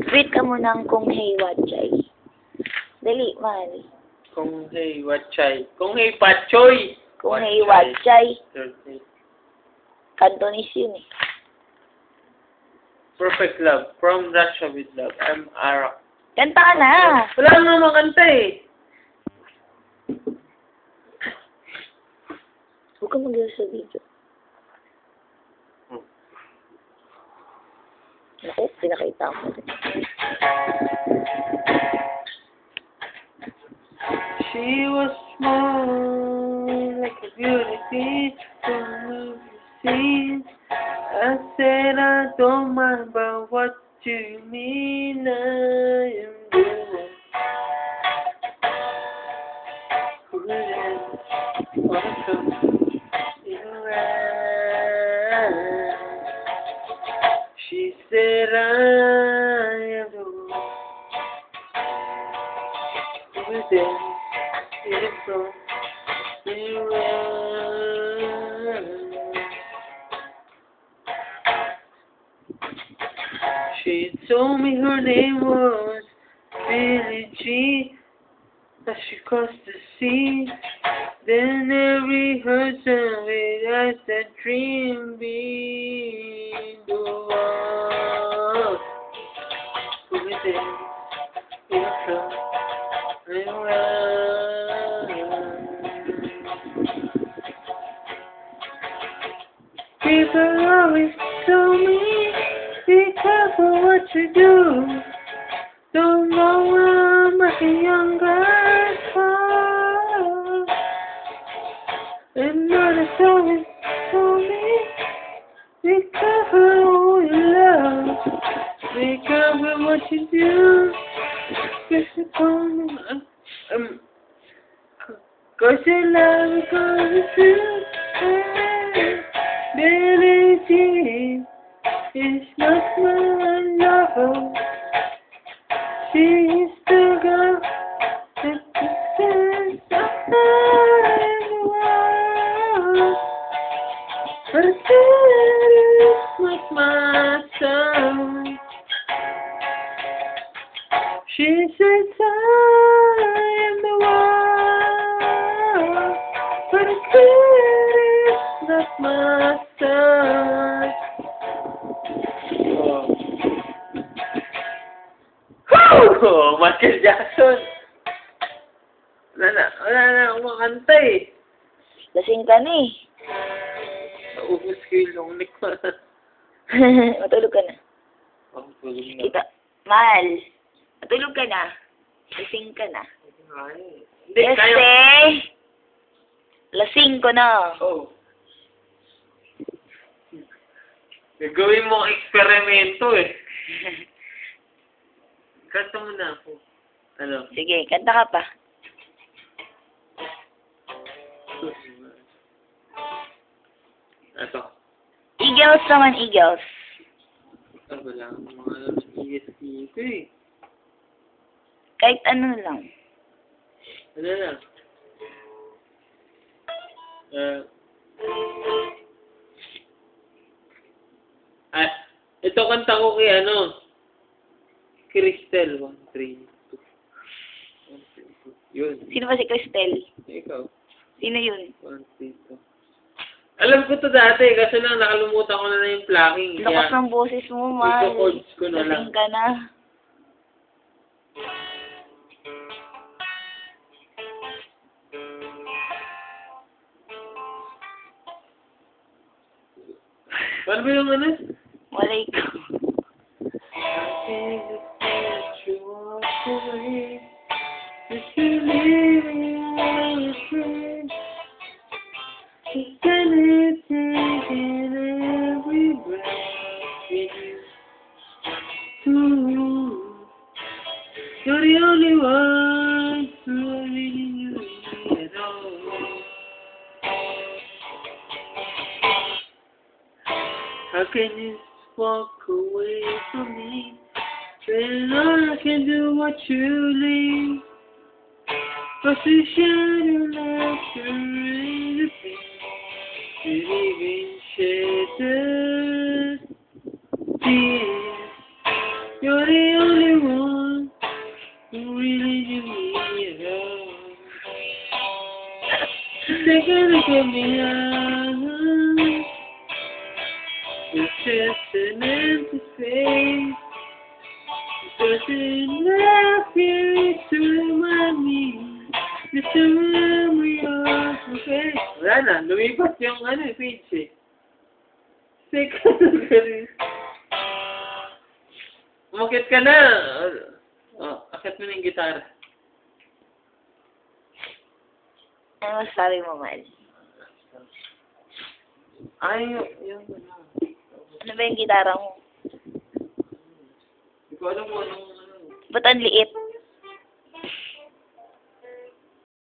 Tweet ka mo ng kung hey watchay. Dali, mahal. Kung hey watchay. Kung hey patchoy. Kung hey watchay. Thursday. Cantonese yun eh. Perfect Love. From Russia with Love. I'm Ara. Kanta ka na. Wala nga makanta eh. Huwag ka mag sa video. Naku, pinakita mo. She was small, like a beauty from the sea. I said I don't mind, but what do you mean I am doing? She said I am the one who is there. She told me her name was Billie Jean, that she crossed the sea. Then every hurt of it as that dream be the one who is there in front and around. People always tell me, be careful what you do. Don't know I'm like a young girl. And others always tell me, be careful who you love. Be careful what you do. Cause your love is gonna do. Billie Jean is not my lover. She's the girl that says I'm the one. But it's not my son. She says I am the one. But it's not my son. Oh, Michael Jackson. Wala na akong makanta eh. Lasing ka na eh. Naubos ko yung long neck ko. Matulog ka na. Oh, tulog na. Kita. Mahal. Matulog ka na. Lasing ka na. Hindi, Yes, kaya. eh. Lasing ko na. Oh. Gagawin mo eksperimento eh. Kanta mo na ako. Ano? Sige, kanta ka pa. Ito. Eagles naman, Eagles. Wala akong mga ESP ko eh. Kahit ano lang. Ano na? Ito kanta ko kay ano? Crystal. 1, 3, 2. 1, 3, 2. Yun. Sino ba si Cristel? Ikaw. Sino yun? 1, 3, 2. Alam ko to dati, kasi lang nakalimutan ko na yung plucking. Lakas ng boses mo, mahal. Ito-chords ko na lang. Lasing ka na. Paano ba yung ano? Wala ikaw. You're the only one who really knew me at all. How can you walk away from me when all I can do what you leave? But you shed your laughter in the pain, and even shed the tears. You're the only second look at me now. It's just an empty space. There's enough here to remind me. Just a memory of the face. Wala na, lumipat yung page eh. Second look at me. Umakit ka na. Oh, akit mo na yung gitara. Ano masasabi mo, Mal? Ay, yung Ano ba yung gitara mo? Hindi ko alam mo anong Ba't ang liit?